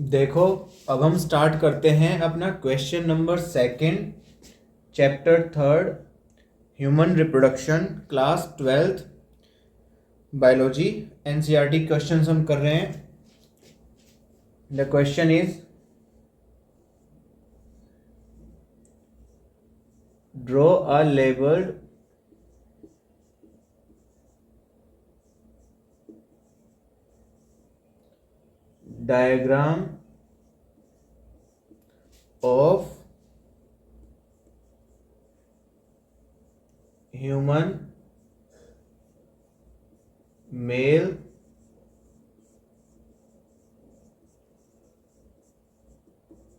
देखो, अब हम स्टार्ट करते हैं अपना question number second, chapter third, human reproduction, class 12th biology. NCERT questions हम कर रहे हैं। The question is draw a labelled diagram of human male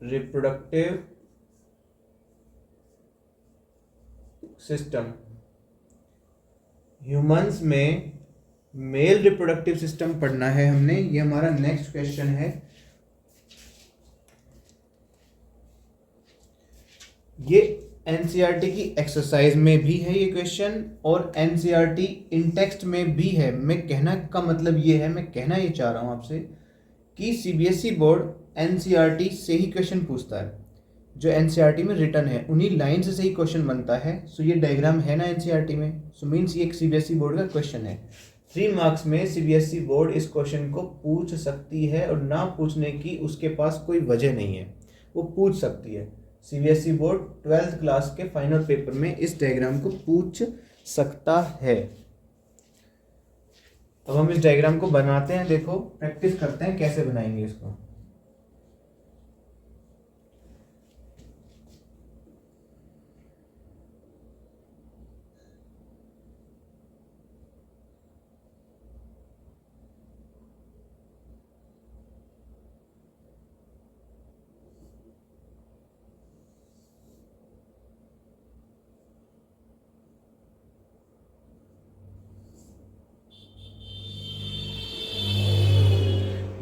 reproductive system. Humans में मेल रिप्रोडक्टिव सिस्टम पढ़ना है हमने। ये हमारा नेक्स्ट क्वेश्चन है। ये एनसीईआरटी की एक्सरसाइज में भी है ये क्वेश्चन, और एनसीईआरटी इन टेक्स्ट में भी है। मैं कहना का मतलब ये है, मैं कहना ये चाह रहा हूँ आपसे कि सीबीएसई बोर्ड एनसीईआरटी से ही क्वेश्चन पूछता है। जो एनसीईआरटी में रिटर्न है उन्हीं लाइन से ही क्वेश्चन बनता है। सो ये डायग्राम है ना एनसीईआरटी में, सो मीन्स ये एक सीबीएसई बोर्ड का क्वेश्चन है। 3 मार्क्स में सीबीएसई बोर्ड इस क्वेश्चन को पूछ सकती है, और ना पूछने की उसके पास कोई वजह नहीं है, वो पूछ सकती है। सीबीएसई बोर्ड 12th क्लास के फाइनल पेपर में इस डायग्राम को पूछ सकता है। अब हम इस डायग्राम को बनाते हैं। देखो, प्रैक्टिस करते हैं कैसे बनाएंगे इसको।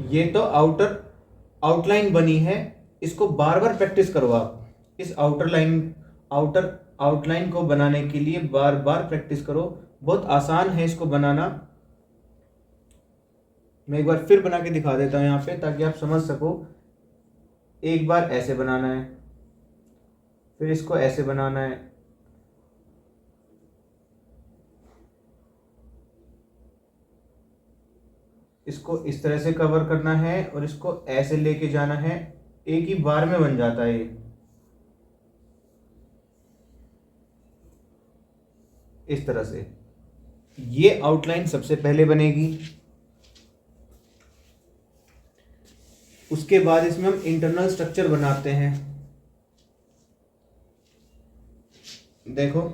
ये तो आउटलाइन बनी है, इसको बार बार प्रैक्टिस करो आप। इस आउटलाइन को बनाने के लिए बार बार प्रैक्टिस करो। बहुत आसान है इसको बनाना। मैं एक बार फिर बना के दिखा देता हूँ यहाँ पे, ताकि आप समझ सको। एक बार ऐसे बनाना है, फिर इसको ऐसे बनाना है, इसको इस तरह से कवर करना है, और इसको ऐसे लेके जाना है। एक ही बार में बन जाता है ये, इस तरह से। ये आउटलाइन सबसे पहले बनेगी। उसके बाद इसमें हम इंटरनल स्ट्रक्चर बनाते हैं। देखो,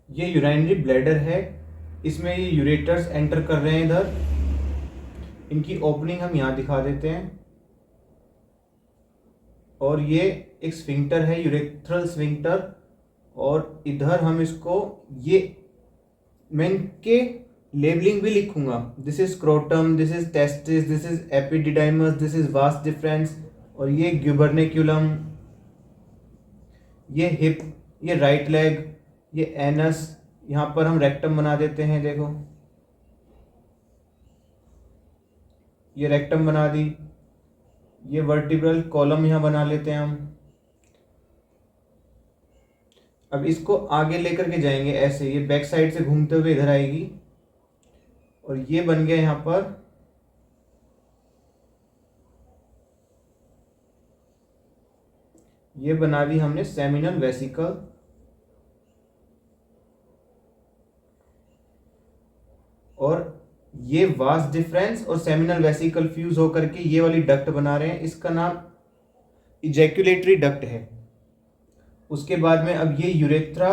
ये यूरिनरी ब्लैडर है। इसमें ये यूरेटर्स एंटर कर रहे हैं इधर। इनकी ओपनिंग हम यहाँ दिखा देते हैं। और ये एक स्फिंक्टर है, यूरेथ्रल स्फिंक्टर। और इधर हम इसको, ये मैं इनके लेबलिंग भी लिखूंगा। This is scrotum, this is testis, this is epididymis, this is vas difference, और ये ग्यूबरनेक्यूलम, ये हिप, ये राइट लेग, ये एनस। यहाँ पर हम रेक्टम बना देते हैं। देखो, ये रेक्टम बना दी। ये वर्टिब्रल कॉलम यहाँ बना लेते हैं हम। अब इसको आगे लेकर के जाएंगे ऐसे, ये बैक साइड से घूमते हुए इधर आएगी, और ये बन गया यहाँ पर ये बना ली हमने सेमिनल वेसिकल, और ये वास डिफरेंस और सेमिनल वेसिकल फ्यूज होकर के ये वाली डक्ट बना रहे हैं, इसका नाम इजैक्यूलेटरी डक्ट है। उसके बाद में अब ये यूरेथ्रा,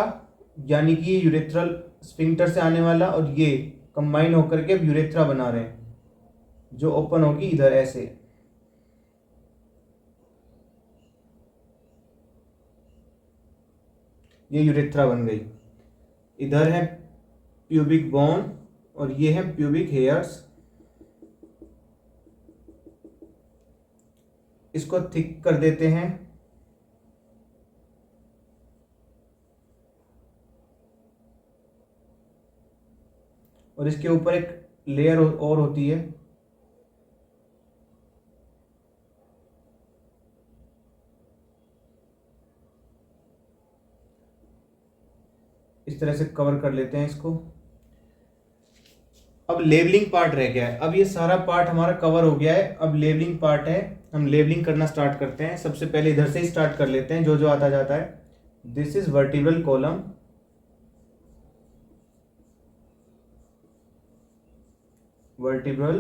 यानी कि ये यूरेथ्रल स्फिंक्टर से आने वाला, और ये कंबाइन होकर के अब यूरेथ्रा बना रहे हैं, जो ओपन होगी इधर ऐसे। ये यूरेथ्रा बन गई। इधर है प्यूबिक बोन और ये है प्यूबिक हेयर्स। इसको थिक कर देते हैं। और इसके ऊपर एक लेयर और होती है। इस तरह से कवर कर लेते हैं इसको। अब लेवलिंग पार्ट रह गया है। अब ये सारा पार्ट हमारा कवर हो गया है, अब लेवलिंग पार्ट है। हम लेवलिंग करना स्टार्ट करते हैं। सबसे पहले इधर से ही स्टार्ट कर लेते हैं, जो जो आता जाता है। This is vertebral column, vertebral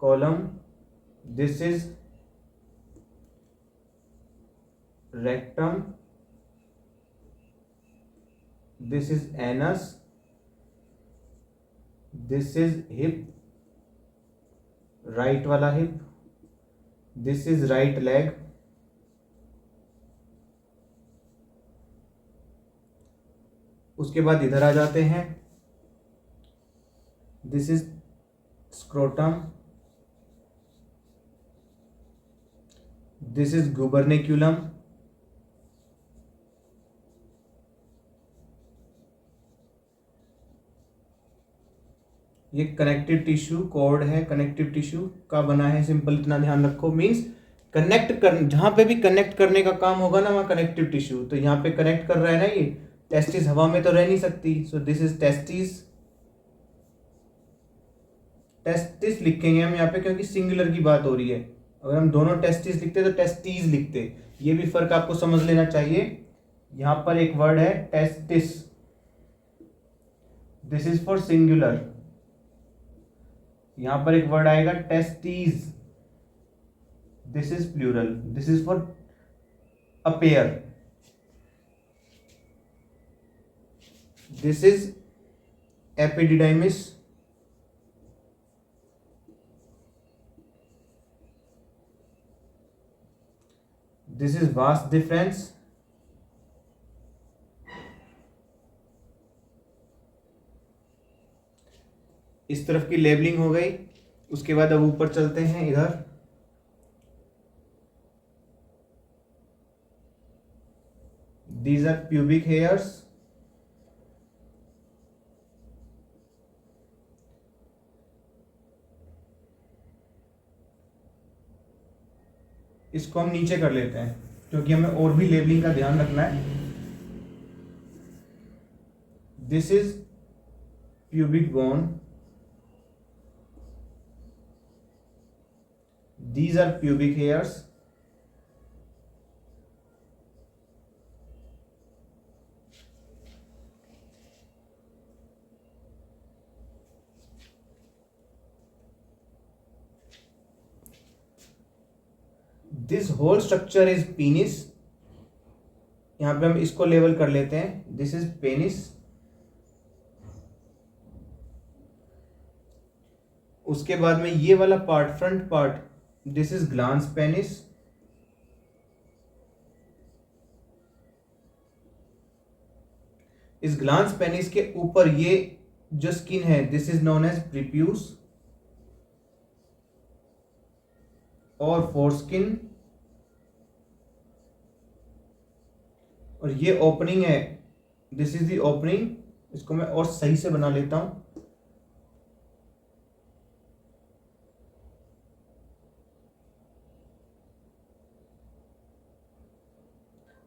column, this is rectum, this is anus, this is hip, right वाला hip, this is right leg, उसके बाद इधर आ जाते हैं। This is scrotum, this is gubernaculum, ये कनेक्टिव टिश्यू कॉर्ड है, कनेक्टिव टिश्यू का बना है। सिंपल इतना ध्यान रखो, मींस कनेक्ट कर, जहां पे भी कनेक्ट करने का काम होगा ना वहां कनेक्टिव टिश्यू। तो यहाँ पे कनेक्ट कर रहा है ना ये टेस्टिस, हवा में तो रह नहीं सकती। So this is testis, testis लिखेंगे हम यहाँ पे क्योंकि सिंगुलर की बात हो रही है। अगर हम दोनों टेस्टिस लिखते तो टेस्टीज लिखते। ये भी फर्क आपको समझ लेना चाहिए। यहाँ पर एक वर्ड है testis, this is for singular. यहां पर एक वर्ड आएगा testes, this is plural, this is for a pair. This is epididymis, this is vas deferens, इस तरफ की लेबलिंग हो गई। उसके बाद अब ऊपर चलते हैं इधर। दीज आर प्यूबिक हेयर्स, इसको हम नीचे कर लेते हैं क्योंकि हमें और भी लेबलिंग का ध्यान रखना है। This is pubic bone, these are pubic hairs, this whole structure is penis। यहां पे हम इसको लेवल कर लेते हैं, this is penis। उसके बाद में ये वाला part, front part, this is glans penis. इस ग्लांस पेनिस के ऊपर ये जो स्किन है, this is known as prepuce और फोरस्किन। और ये ओपनिंग है, दिस इज द ओपनिंग। इसको मैं और सही से बना लेता हूं।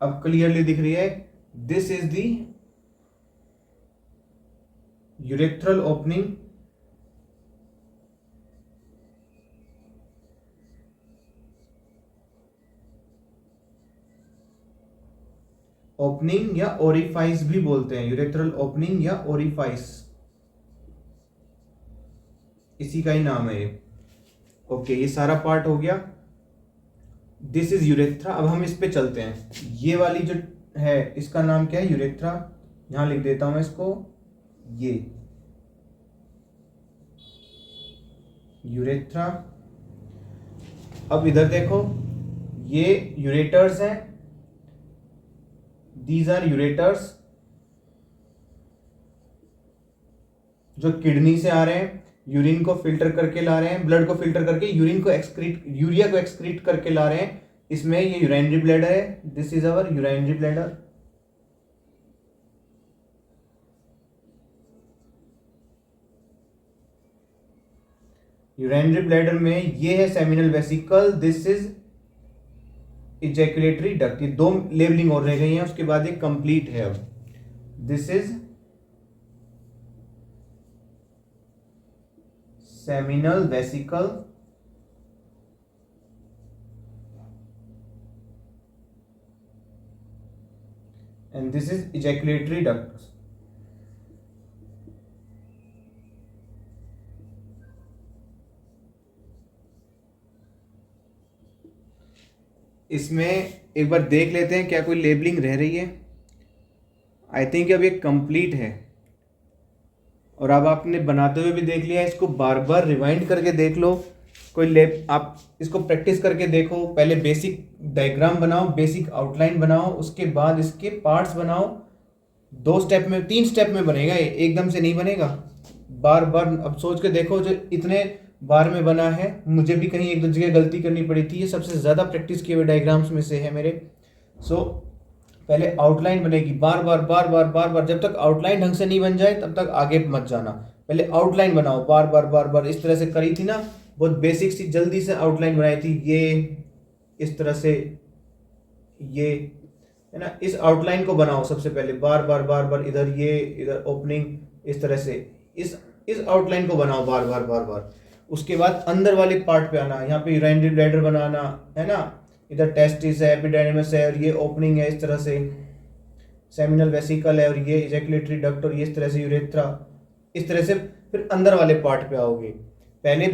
अब क्लियरली दिख रही है, this is the urethral opening, opening या ओरिफाइस भी बोलते हैं, यूरेथ्रल ओपनिंग या ओरिफाइस, इसी का ही नाम है ये। ओके, ये सारा पार्ट हो गया। This is urethra. अब हम इस पे चलते हैं। ये वाली जो है इसका नाम क्या है? यूरेथ्रा। यहां लिख देता हूं मैं इसको, ये यूरेथ्रा। अब इधर देखो, ये यूरेटर्स हैं, दीज आर यूरेटर्स जो किडनी से आ रहे हैं, यूरिन को फिल्टर करके ला रहे हैं, ब्लड को फिल्टर करके यूरिन को एक्सक्रीट, यूरिया को एक्सक्रीट करके ला रहे हैं। इसमें ये यूराइनरी ब्लैडर है, this is our urinary bladder. Urinary bladder में ये है seminal vesicle, this is ejaculatory duct. ये दो लेबलिंग और रह गई हैं, उसके बाद ये कंप्लीट है। अब this is seminal vesicle and this is ejaculatory duct. इसमें एक बार देख लेते हैं क्या कोई लेबलिंग रह रही है। आई थिंक अब ये कंप्लीट है। और अब आपने बनाते हुए भी देख लिया, इसको बार बार रिवाइंड करके देख लो। कोई लेब आप इसको प्रैक्टिस करके देखो। पहले बेसिक डायग्राम बनाओ, बेसिक आउटलाइन बनाओ, उसके बाद इसके पार्ट्स बनाओ। 2 स्टेप में, 3 स्टेप में बनेगा ये, एकदम से नहीं बनेगा। बार बार अब सोच के देखो, जो इतने बार में बना है, मुझे भी कहीं एक दो जगह गलती करनी पड़ी थी। ये सबसे ज़्यादा प्रैक्टिस किए हुए डायग्राम्स में से है मेरे। सो पहले आउटलाइन बनेगी, बार बार बार बार बार बार, जब तक आउटलाइन ढंग से नहीं बन जाए तब तक आगे मत जाना। पहले आउटलाइन बनाओ, बार बार बार बार। इस तरह से करी थी ना, बहुत बेसिक सी जल्दी से आउटलाइन बनाई थी, ये इस तरह से, ये है ना। इस आउटलाइन को बनाओ सबसे पहले, बार बार बार बार, इधर ये, इधर ओपनिंग, इस तरह से इस आउटलाइन को बनाओ बार बार बार बार। उसके बाद अंदर वाले पार्ट पे आना, यहाँ पे यूराइनरी ब्लैडर बनाना है ना, इधर टेस्टिस है, एपिडाइडिमस है, और ये ओपनिंग है, इस तरह से सेमिनल वेसिकल है, और ये इजैकुलेटरी डक्ट, और ये इस तरह से यूरेथ्रा। इस तरह से फिर अंदर वाले पार्ट पे आओगे। पहले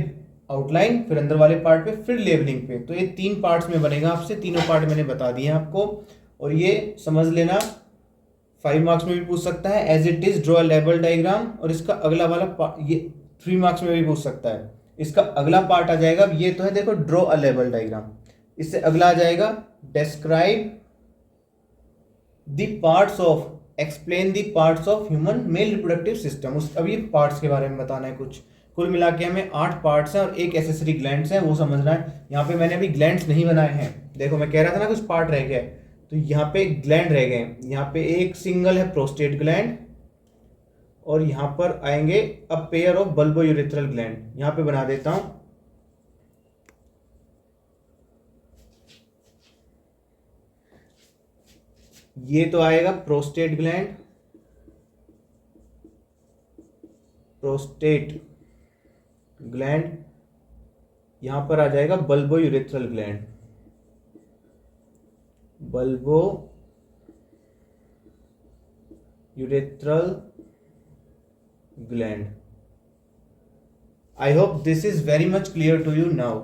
आउटलाइन, फिर अंदर वाले पार्ट पे, फिर लेबलिंग पे। तो ये 3 पार्ट्स में बनेगा आपसे। तीनों पार्ट मैंने बता दिए हैं आपको। और ये समझ लेना, 5 मार्क्स में भी पूछ सकता है, as it is draw label diagram. और इसका अगला वाला ये 3 मार्क्स में भी पूछ सकता है। इसका अगला पार्ट आ जाएगा, ये तो है देखो, ड्रॉ अ लेबल डायग्राम। इससे अगला आ जाएगा, describe the parts of, explain the parts of human male reproductive system. अब ये पार्ट्स के बारे में बताना है कुछ। कुल मिला के हमें 8 पार्ट्स हैं और एक एसेसरी ग्लैंड्स है, वो समझना है। यहाँ पे मैंने अभी ग्लैंड्स नहीं बनाए हैं। देखो मैं कह रहा था ना कुछ पार्ट रह गया है, तो यहाँ पे ग्लैंड रह गए। यहाँ पे एक सिंगल है प्रोस्टेट ग्लैंड, और यहाँ पर आएंगे a pair of bulbo urethral gland. यहाँ पे बना देता हूं, ये तो आएगा प्रोस्टेट ग्लैंड, प्रोस्टेट ग्लैंड। यहां पर आ जाएगा bulbourethral gland, bulbourethral gland. I hope this is very much clear to you now.